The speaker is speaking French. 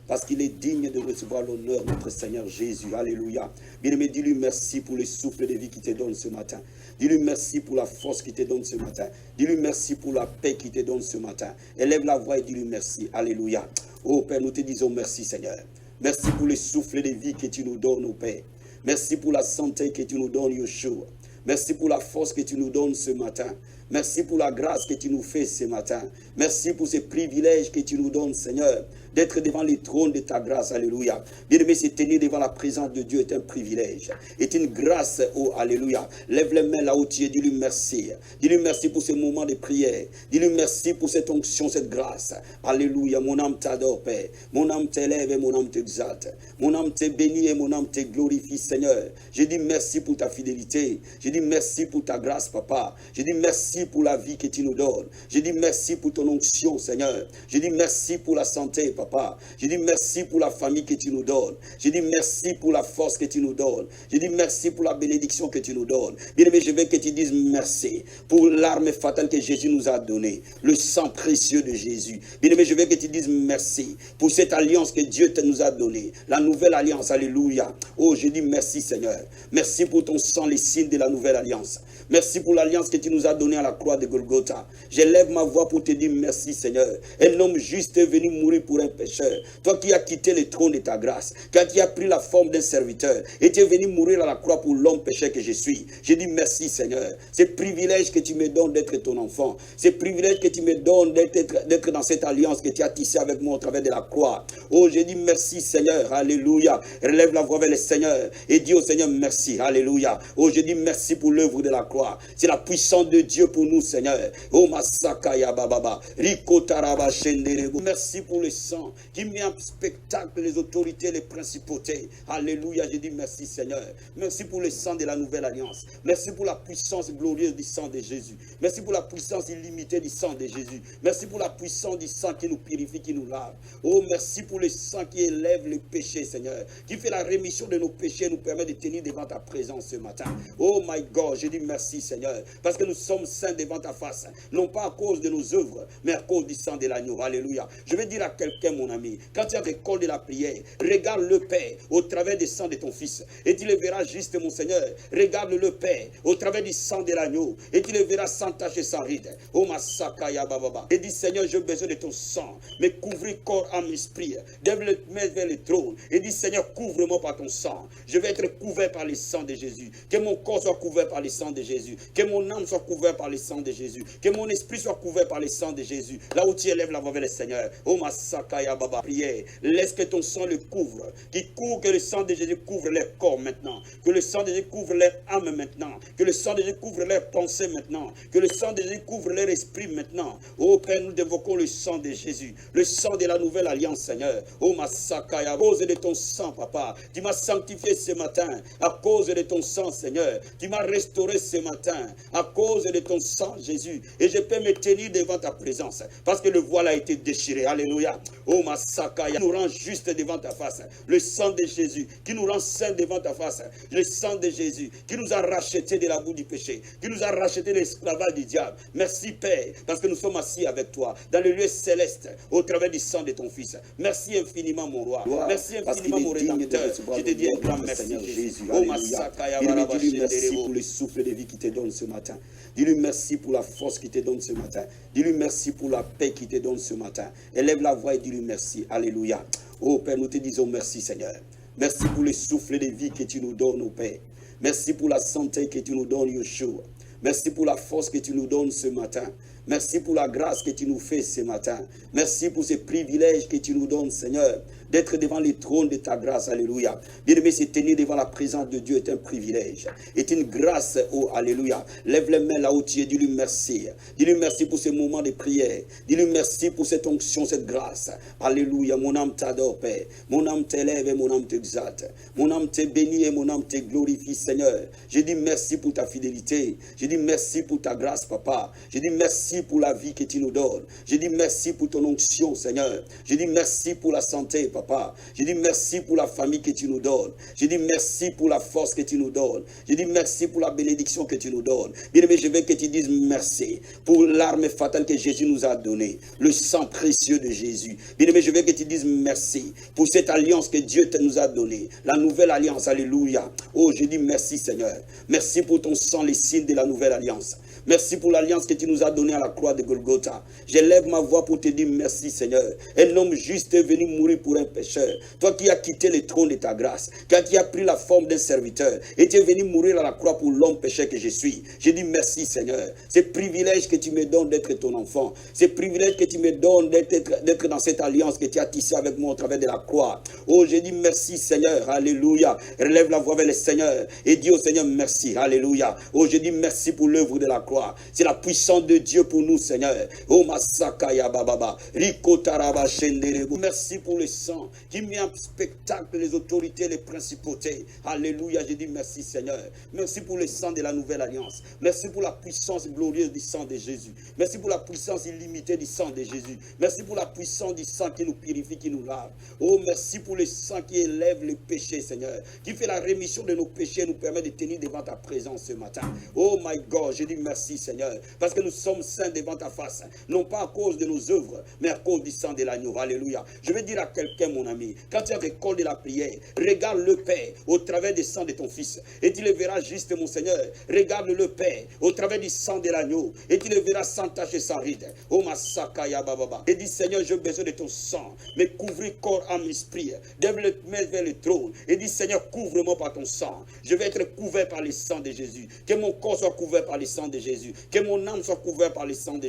parce qu'il est digne de recevoir l'honneur, notre Seigneur Jésus. Alléluia. Bien-aimé, dis-lui merci pour le souffle de vie qu'il te donne ce matin. Dis-lui merci pour la force qu'il te donne ce matin. Dis-lui merci pour la paix qu'il te donne ce matin. Élève la voix et dis-lui merci. Alléluia. Oh Père, nous te disons merci Seigneur. Merci pour le souffle de vie que tu nous donnes, oh Père. Merci pour la santé que tu nous donnes, Yeshua. Merci pour la force que tu nous donnes ce matin. Merci pour la grâce que tu nous fais ce matin. Merci pour ces privilèges que tu nous donnes, Seigneur, d'être devant les trônes de ta grâce. Alléluia. Bien-aimé, se tenir devant la présence de Dieu est un privilège, est une grâce. Oh, alléluia. Lève les mains là où tu es, dis-lui merci. Dis-lui merci pour ce moment de prière. Dis-lui merci pour cette onction, cette grâce. Alléluia. Mon âme t'adore, Père. Mon âme t'élève et mon âme t'exalte. Mon âme te bénit et mon âme te glorifie, Seigneur. Je dis merci pour ta fidélité. Je dis merci pour ta grâce, Papa. Je dis merci pour la vie que tu nous donnes. Je dis merci pour ton onction, Seigneur. Je dis merci pour la santé, Papa. Je dis merci pour la famille que tu nous donnes. Je dis merci pour la force que tu nous donnes. Je dis merci pour la bénédiction que tu nous donnes. Bien-aimé, je veux que tu dises merci pour l'arme fatale que Jésus nous a donnée, le sang précieux de Jésus. Bien-aimé, je veux que tu dises merci pour cette alliance que Dieu nous a donnée, la nouvelle alliance. Alléluia. Oh, je dis merci, Seigneur. Merci pour ton sang, les signes de la nouvelle alliance. Merci pour l'alliance que tu nous as donnée à la croix de Golgotha. J'élève ma voix pour te dire merci, Seigneur. Un homme juste est venu mourir pour un pécheur. Toi qui as quitté le trône de ta grâce, quand tu as pris la forme d'un serviteur, et tu es venu mourir à la croix pour l'homme pécheur que je suis. Je dis merci, Seigneur. C'est privilège que tu me donnes d'être ton enfant. C'est privilège que tu me donnes d'être dans cette alliance que tu as tissée avec moi au travers de la croix. Oh, je dis merci, Seigneur. Alléluia. Relève la voix vers le Seigneur et dis au Seigneur merci. Alléluia. Oh, je dis merci pour l'œuvre de la croix. C'est la puissance de Dieu pour nous, Seigneur. Oh, Masakaya Bababa. Rikotaraba Shenderebo. Merci pour le sang qui met en spectacle les autorités, les principautés. Alléluia. Je dis merci, Seigneur. Merci pour le sang de la nouvelle alliance. Merci pour la puissance glorieuse du sang de Jésus. Merci pour la puissance illimitée du sang de Jésus. Merci pour la puissance du sang qui nous purifie, qui nous lave. Oh, merci pour le sang qui élève le péché, Seigneur. Qui fait la rémission de nos péchés, nous permet de tenir devant ta présence ce matin. Oh, my God. Je dis merci, Seigneur, parce que nous sommes saints devant ta face, non pas à cause de nos œuvres, mais à cause du sang de l'agneau. Alléluia. Je vais dire à quelqu'un, mon ami, quand tu as l'école de la prière, regarde le Père au travers du sang de ton Fils, et tu le verras juste, mon Seigneur. Regarde le Père au travers du sang de l'agneau, et tu le verras sans tache et sans ride. Oh, Masakaya Bababa. Et dis, Seigneur, j'ai besoin de ton sang, mais couvrir corps, âme, esprit. Lève le main vers le trône, et dis, Seigneur, couvre-moi par ton sang. Je vais être couvert par le sang de Jésus. Que mon corps soit couvert par le sang de Jésus. Que mon âme soit couverte par le sang de Jésus. Que mon esprit soit couvert par le sang de Jésus. Là où tu élèves la voix vers le Seigneur. Oh, Masakaya Baba. Prière. Laisse que ton sang le couvre. Que le sang de Jésus couvre leur corps maintenant. Que le sang de Jésus couvre leur âme maintenant. Que le sang de Jésus couvre leur pensée maintenant. Que le sang de Jésus couvre leur esprit maintenant. Oh Père, nous dévoquons le sang de Jésus. Le sang de la nouvelle alliance, Seigneur. Oh, Masakaya. À cause de ton sang, Papa. Tu m'as sanctifié ce matin. À cause de ton sang, Seigneur. Tu m'as restauré ce matin. À cause de ton sang, Jésus. Et je peux me tenir devant ta présence. Parce que le voile a été déchiré. Alléluia. Oh, Masakaya. Nous rend juste devant ta face. Le sang de Jésus. Qui nous rend saints devant ta face. Le sang de Jésus. Qui nous a rachetés de la boue du péché. Qui nous a rachetés de l'esclavage du diable. Merci, Père. Parce que nous sommes assis avec toi. Dans le lieu céleste. Au travers du sang de ton Fils. Merci infiniment, mon roi. Merci infiniment, mon rédempteur. Je te dis un grand merci, Jésus. Oh, Masakaya. Dis-lui merci pour le souffle de vie qui te donne ce matin. Dis-lui merci pour la force qu'il te donne ce matin. Dis-lui merci pour la paix qu'il te donne ce matin. Élève la voix et dis-lui merci. Alléluia. Oh Père, nous te disons merci, Seigneur. Merci pour le souffle de vie que tu nous donnes, oh Père. Merci pour la santé que tu nous donnes, Yeshua. Merci pour la force que tu nous donnes ce matin. Merci pour la grâce que tu nous fais ce matin. Merci pour ces privilèges que tu nous donnes, Seigneur, d'être devant les trônes de ta grâce. Alléluia. Bien-aimé, se tenir devant la présence de Dieu est un privilège, est une grâce. Oh, alléluia. Lève les mains là où tu es, dis-lui merci. Dis-lui merci pour ces moments de prière. Dis-lui merci pour cette onction, cette grâce. Alléluia. Mon âme t'adore, Père. Mon âme t'élève et mon âme t'exalte. Mon âme te bénit et mon âme te glorifie, Seigneur. Je dis merci pour ta fidélité. Je dis merci pour ta grâce, Papa. Je dis merci pour la vie que tu nous donnes. Je dis merci pour ton onction, Seigneur. Je dis merci pour la santé, Papa. papa. Je dis merci pour la famille que tu nous donnes. Je dis merci pour la force que tu nous donnes. Je dis merci pour la bénédiction que tu nous donnes. Bien-aimé, je veux que tu dises merci pour l'arme fatale que Jésus nous a donnée, le sang précieux de Jésus. Bien-aimé, je veux que tu dises merci pour cette alliance que Dieu nous a donnée, la nouvelle alliance. Alléluia. Oh, je dis merci Seigneur. Merci pour ton sang, les signes de la nouvelle alliance. Merci pour l'alliance que tu nous as donnée à la croix de Golgotha. J'élève ma voix pour te dire merci Seigneur. Un homme juste est venu mourir pour un pécheur. Toi qui as quitté le trône de ta grâce, qui as pris la forme d'un serviteur, et tu es venu mourir à la croix pour l'homme pécheur que je suis. Je dis merci Seigneur. C'est privilège que tu me donnes d'être ton enfant. C'est privilège que tu me donnes d'être dans cette alliance que tu as tissée avec moi au travers de la croix. Oh, je dis merci Seigneur. Alléluia. Relève la voix vers le Seigneur et dis au Seigneur merci. Alléluia. Oh, je dis merci pour l'œuvre de la croix. C'est la puissance de Dieu pour nous, Seigneur. Oh, Masakaya Bababa. Rikotaraba Shenderebo. Merci pour le sang qui met en spectacle les autorités, les principautés. Alléluia. Je dis merci, Seigneur. Merci pour le sang de la nouvelle alliance. Merci pour la puissance glorieuse du sang de Jésus. Merci pour la puissance illimitée du sang de Jésus. Merci pour la puissance du sang qui nous purifie, qui nous lave. Oh, merci pour le sang qui élève les péchés, Seigneur. Qui fait la rémission de nos péchés et nous permet de tenir devant ta présence ce matin. Oh, my God. Je dis merci, Seigneur, parce que nous sommes saints devant ta face, non pas à cause de nos œuvres, mais à cause du sang de l'agneau. Alléluia. Je vais dire à quelqu'un, mon ami, quand tu as l'école de la prière, regarde le Père au travers du sang de ton Fils, et tu le verras juste, mon Seigneur. Regarde le Père au travers du sang de l'agneau, et tu le verras sans tache et sans ride. Oh, Masakaya Bababa. Et dis, Seigneur, j'ai besoin de ton sang, mais couvrir corps, âme, esprit. Lève le main vers le trône, et dis, Seigneur, couvre-moi par ton sang. Je vais être couvert par le sang de Jésus. Que mon corps soit couvert par le sang de Jésus. Que mon âme soit couverte par le sang de